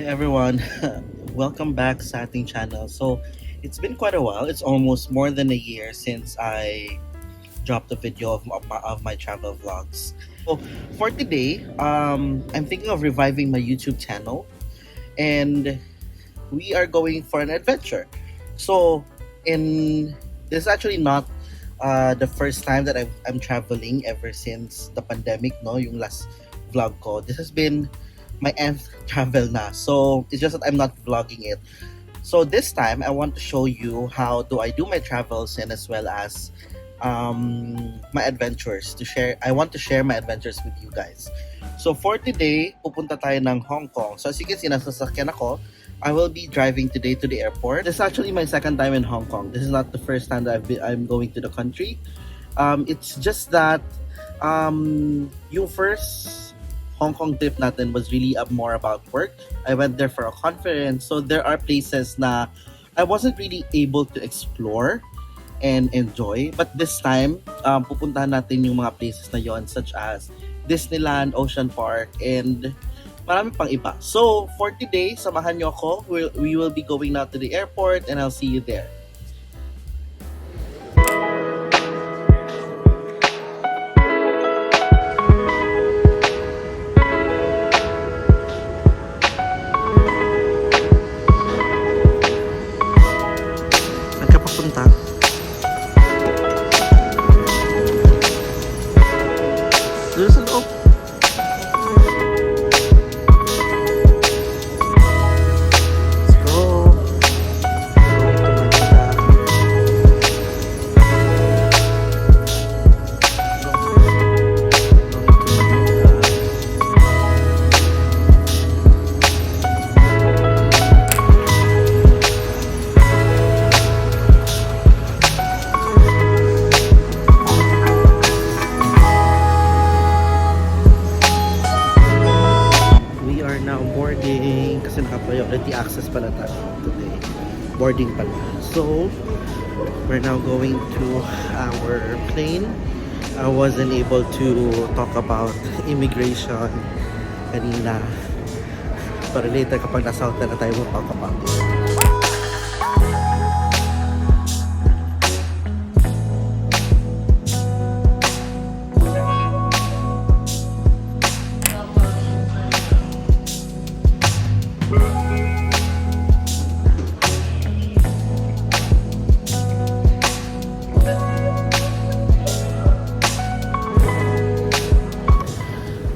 everyone, welcome back sa ating channel. So, it's been quite a while. It's almost more than a year since I dropped a video of my travel vlogs. So, for today, I'm thinking of reviving my YouTube channel and we are going for an adventure. So, in this is actually not the first time that I'm traveling ever since the pandemic, no? Yung last vlog ko. This has been my nth travel na. So, it's just that I'm not vlogging it. So, this time, I want to show you how do I do my travels and as well as my adventures to share. I want to share my adventures with you guys. So, for today, pupunta tayo ng Hong Kong. So, as you can see, nasa sasakyan ako. I will be driving today to the airport. This is actually my second time in Hong Kong. This is not the first time that I'm going to the country. It's just that yung first Hong Kong trip natin was really more about work. I went there for a conference. So there are places na I wasn't really able to explore and enjoy. But this time, pupuntahan natin yung mga places na yon such as Disneyland, Ocean Park, and marami pang iba. So, for today, samahan nyo ako. We will be going now to the airport and I'll see you there. Saan ka papunta? Doon sa loob. Let's go. We are now boarding kasi naka-priority access pala tayo today. Boarding pala. So, we're now going to our plane. I wasn't able to talk about immigration kanina. Pero later kapag nasa hotel na tayo, we'll talk about it.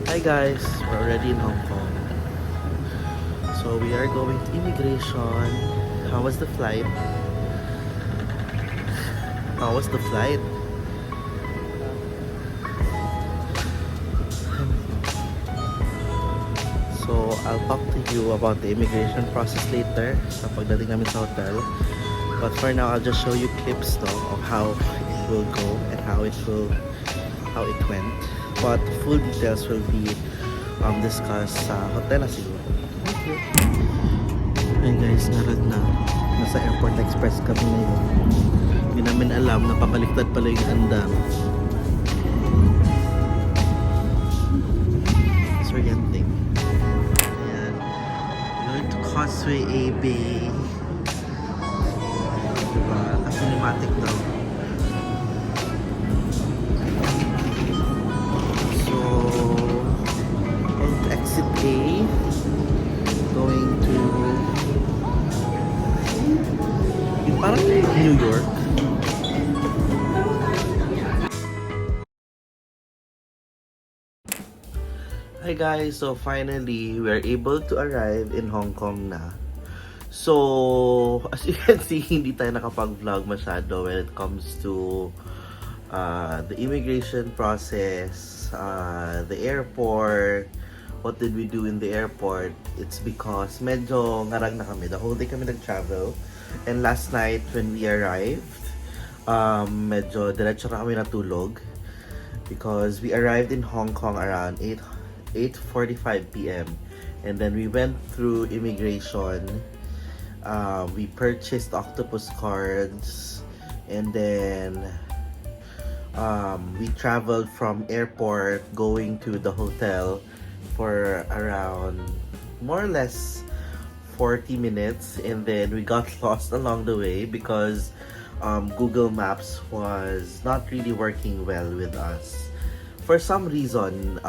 Hi guys, we're already in Hong Kong. So we are going to immigration. How was the flight? How was the flight? So I'll talk to you about the immigration process later sa pagdating namin sa hotel. But for now, I'll just show you clips though of how it will go and how it went. But full details will be discussed sa hotel na siguro. Okay. Hey guys, narad na. Nasa Airport Express kami ngayon. Hindi namin alam na papaliktad pala yung andam. Disorienting. Ayan. Going to Causeway AB. Diba? Kasi pneumatic daw. Exit A, going to yung parang New York. Hi guys, so finally we are able to arrive in Hong Kong na. So as you can see, hindi tayo nakapag-vlog masyado when it comes to the immigration process, the airport. What did we do in the airport? It's because medyo ngarag na kami. The whole day kami nag-travel. And last night when we arrived, medyo diretso na kami natulog. Because we arrived in Hong Kong around 8:45 p.m. And then we went through immigration. We purchased octopus cards. And then we traveled from airport going to the hotel for around more or less 40 minutes, and then we got lost along the way because Google Maps was not really working well with us. For some reason,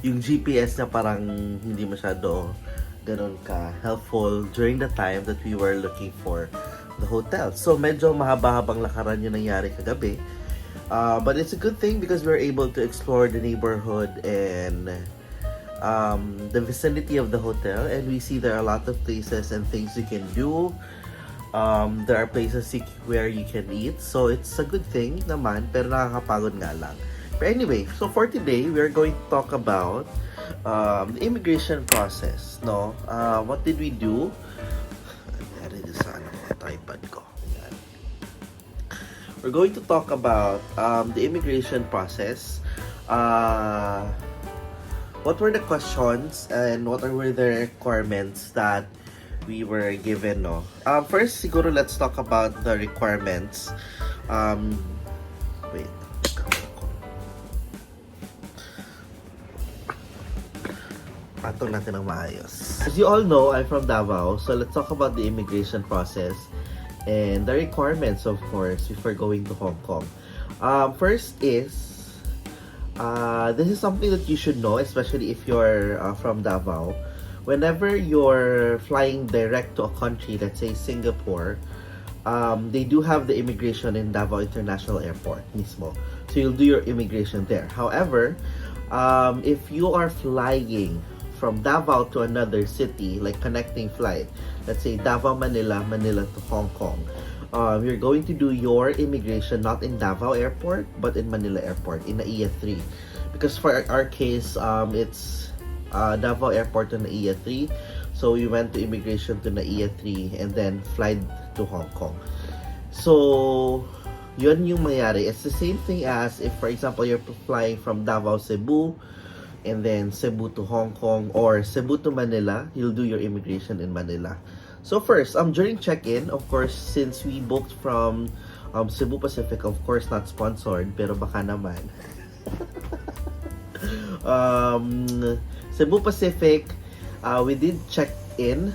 yung GPS niya parang hindi masyado ganun ka helpful during the time that we were looking for the hotel. So medyo mahaba-habang lakaran yung nangyari kagabi. But it's a good thing because we were able to explore the neighborhood and the vicinity of the hotel, and we see there are a lot of places and things you can do. There are places where you can eat, so it's a good thing naman, pero nakakapagod nga lang. But anyway, so for today, we're going to talk about the immigration process, no? What did we do? Tripod ko. Yan. We're going to talk about the immigration process. What were the questions and what were the requirements that we were given, no? First, siguro let's talk about the requirements. Wait. Patong natin ng maayos. As you all know, I'm from Davao, so let's talk about the immigration process and the requirements, of course, before going to Hong Kong. First is, this is something that you should know, especially if you're from Davao. Whenever you're flying direct to a country, let's say Singapore, they do have the immigration in Davao International Airport mismo. So you'll do your immigration there. However, if you are flying from Davao to another city, like connecting flight, let's say Davao, Manila, Manila to Hong Kong, you're going to do your immigration not in Davao Airport, but in Manila Airport, in NAIA 3. Because for our case, it's Davao Airport to NAIA 3. So we went to immigration to NAIA 3 and then flight to Hong Kong. So, yun yung mayari. It's the same thing as if, for example, you're flying from Davao, Cebu, and then Cebu to Hong Kong, or Cebu to Manila, you'll do your immigration in Manila. So first, during check-in, of course, since we booked from Cebu Pacific, of course, not sponsored, pero baka naman. Cebu Pacific, we did check in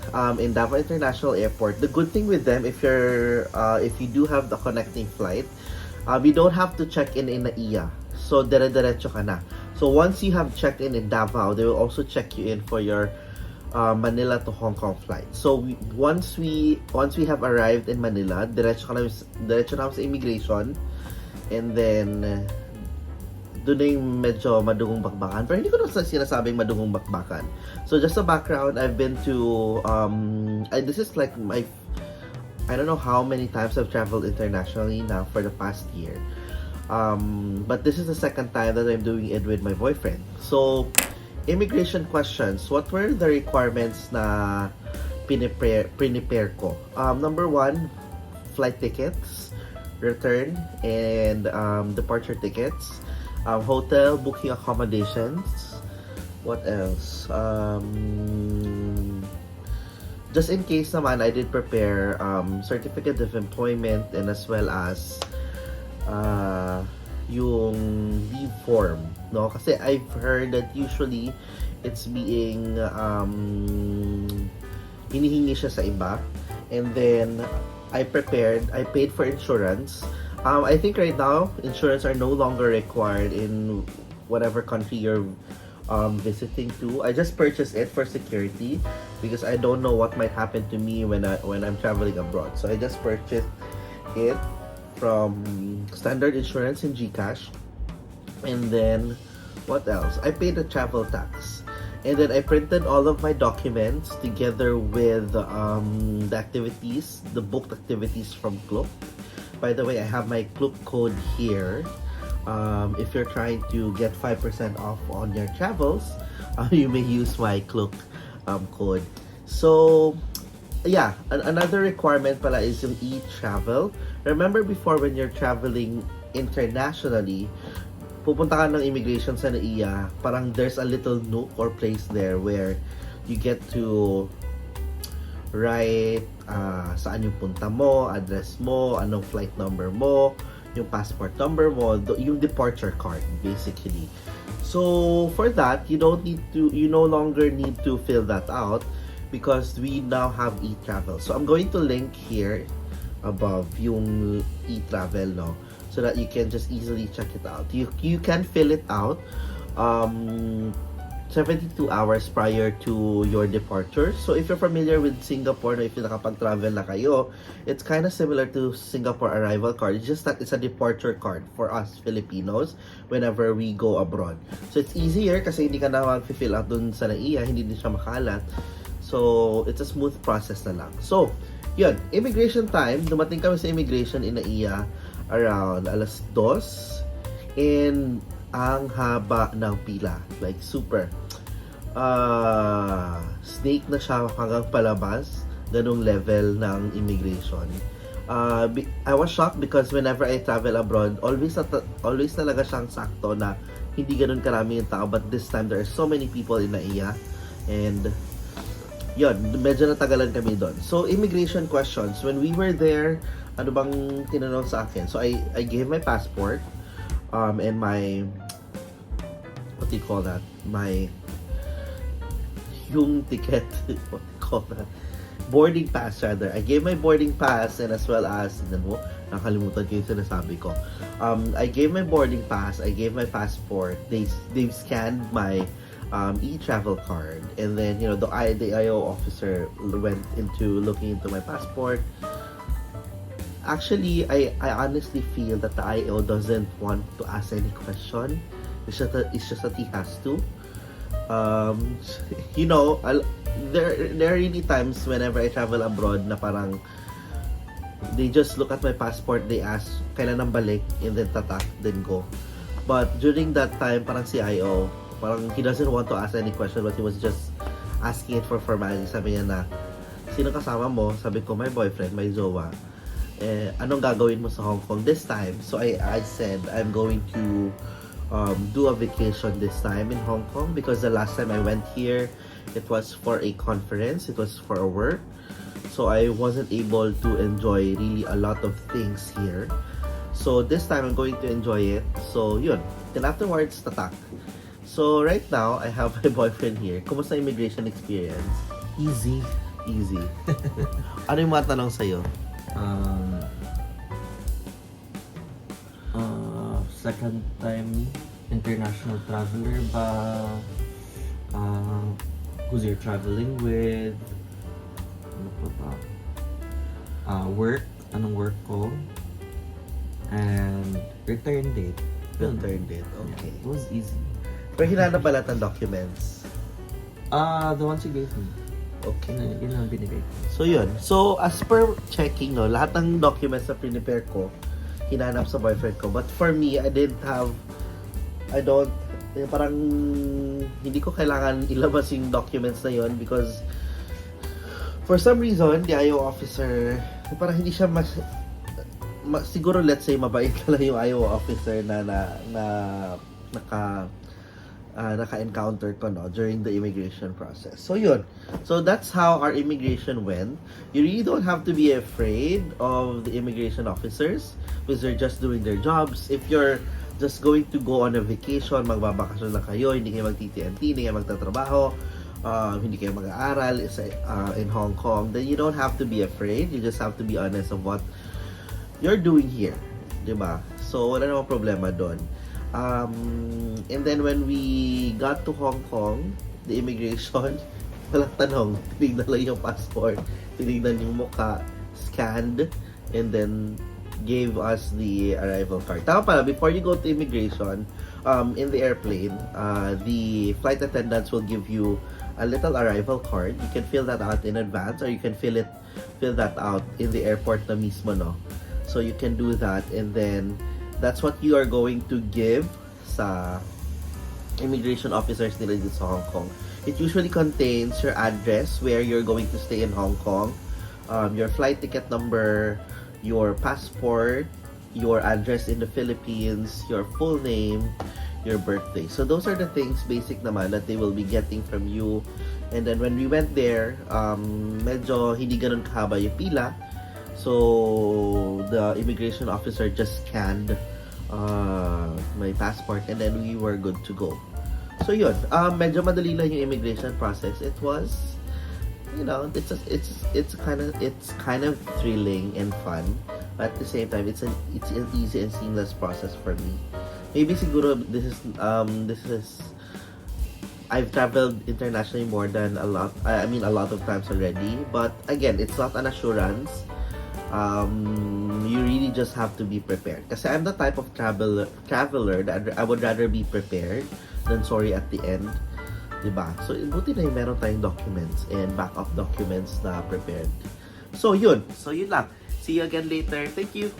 Davao International Airport. The good thing with them, if you do have the connecting flight, we don't have to check in NAIA. So, dire-diretso ka na. So, once you have checked in Davao, they will also check you in for your Manila to Hong Kong flight. So, once we have arrived in Manila, diretso na sa immigration, and then doon na yung medyo madungong bakbakan. Pero hindi ko na sinasabing madungong bakbakan. So, just a background, I've been to, this is like I don't know how many times I've traveled internationally now for the past year. But this is the second time that I'm doing it with my boyfriend. So, immigration questions. What were the requirements na prepare ko? Number one, flight tickets, return, and departure tickets. Hotel booking accommodations. What else? Just in case naman, I did prepare certificate of employment, and as well as yung leave form, no? Kasi I've heard that usually it's being hinihingi siya sa iba, and then I paid for insurance. I think right now insurance are no longer required in whatever country you're visiting to. I just purchased it for security because I don't know what might happen to me when I'm traveling abroad. So I just purchased it from standard insurance in GCash. And then what else? I paid the travel tax, and then I printed all of my documents together with the activities, the booked activities from Klook. By the way, I have my Klook code here. If you're trying to get 5% off on your travels, you may use my Klook code. So yeah, another requirement pala is yung e-travel. Remember before, when you're traveling internationally, pupunta ka ng immigration sa NAIA, parang there's a little nook or place there where you get to write saan yung punta mo, address mo, anong flight number mo, yung passport number mo, yung departure card, basically. So for that, you no longer need to fill that out. because we now have e-travel. So I'm going to link here above yung e-travel, no? So that you can just easily check it out. You can fill it out 72 hours prior to your departure. So if you're familiar with Singapore, if you nakapag-travel na kayo, it's kind of similar to Singapore arrival card. It's just that it's a departure card for us Filipinos whenever we go abroad. So it's easier kasi hindi ka na mag-fill out dun sa NAIA, hindi din siya makalat. So it's a smooth process na lang. So, yun, immigration time, dumating kami sa immigration in NAIA around alas 2 and ang haba ng pila, like super snake na siya hanggang palabas, ganung level ng immigration. I was shocked because whenever I travel abroad, always talaga siyang sakto na hindi ganun karami yung tao, but this time there are so many people in NAIA and yun, medyo natagalan kami doon. So immigration questions, when we were there, ano bang tinanong sa akin? So I gave my passport and my, what do you call that? Yung ticket, what do you call that? Boarding pass rather. I gave my boarding pass and as well as, nakalimutan ko yung sinasabi ko. I gave my boarding pass, I gave my passport, they've scanned my e-travel card, and then the IO officer went into looking into my passport. Actually, I honestly feel that the IO doesn't want to ask any question. It's just that he has to. There are really times whenever I travel abroad na parang they just look at my passport, they ask kailan nang balik, and then tatak, then go. But during that time, parang si IO, parang he doesn't want to ask any question, but he was just asking it for formality. Sabi niya na, sino kasama mo? Sabi ko, my boyfriend, my jowa. Anong gagawin mo sa Hong Kong this time? So I said I'm going to do a vacation this time in Hong Kong because the last time I went here, it was for a conference, it was for a work, so I wasn't able to enjoy really a lot of things here. So this time I'm going to enjoy it. So yun, then afterwards tatak. So right now I have my boyfriend here. Kumusta immigration experience? Easy. Ano yung mga tanong sa'yo? Second time international traveler ba? Who's you're traveling with? Ano pa ba? Work. Anong work ko? And return date. Return date, okay. It was easy. Pero hinanap pala ng documents. The ones you gave me. Okay. Yun ang binigay ko. So yun. So as per checking, lahat ng documents na prepare ko, hinanap sa boyfriend ko. But for me, parang hindi ko kailangan ilabas yung documents na yun because for some reason, the IO officer, parang hindi siya siguro let's say mabait na lang yung IO officer na naka-encounter ko during the immigration process. So yun. So that's how our immigration went. You really don't have to be afraid of the immigration officers because they're just doing their jobs. If you're just going to go on a vacation, magbabakasyon na kayo, hindi kayo mag-TTNT, hindi kayo magtatrabaho, hindi kayo mag-aaral in Hong Kong, then you don't have to be afraid. You just have to be honest of what you're doing here. Diba? So wala namang problema doon. And then when we got to Hong Kong, the immigration, walang tanong, tinignan lang yung passport, tinignan yung mukha, scanned, and then gave us the arrival card. Tama pala, before you go to immigration, in the airplane, the flight attendants will give you a little arrival card. You can fill that out in advance or you can fill that out in the airport na mismo, no? So you can do that, and then that's what you are going to give sa immigration officers nila dito sa Hong Kong. It usually contains your address, where you're going to stay in Hong Kong, your flight ticket number, your passport, your address in the Philippines, your full name, your birthday. So those are the things basic naman that they will be getting from you. And then when we went there, medyo hindi ganun kahaba yung pila. So the immigration officer just scanned my passport and then we were good to go. So yun, medyo madali lang yung immigration process. It was you know, it's kind of thrilling and fun, but at the same time, it's an easy and seamless process for me. Maybe siguro this is I've traveled internationally more than a lot. I mean, a lot of times already. But again, it's not an assurance. You really just have to be prepared. Kasi I'm the type of traveler that I would rather be prepared than sorry at the end. Diba? So, buti na yung meron tayong documents and backup documents na prepared. So, yun. So, yun lang. See you again later. Thank you.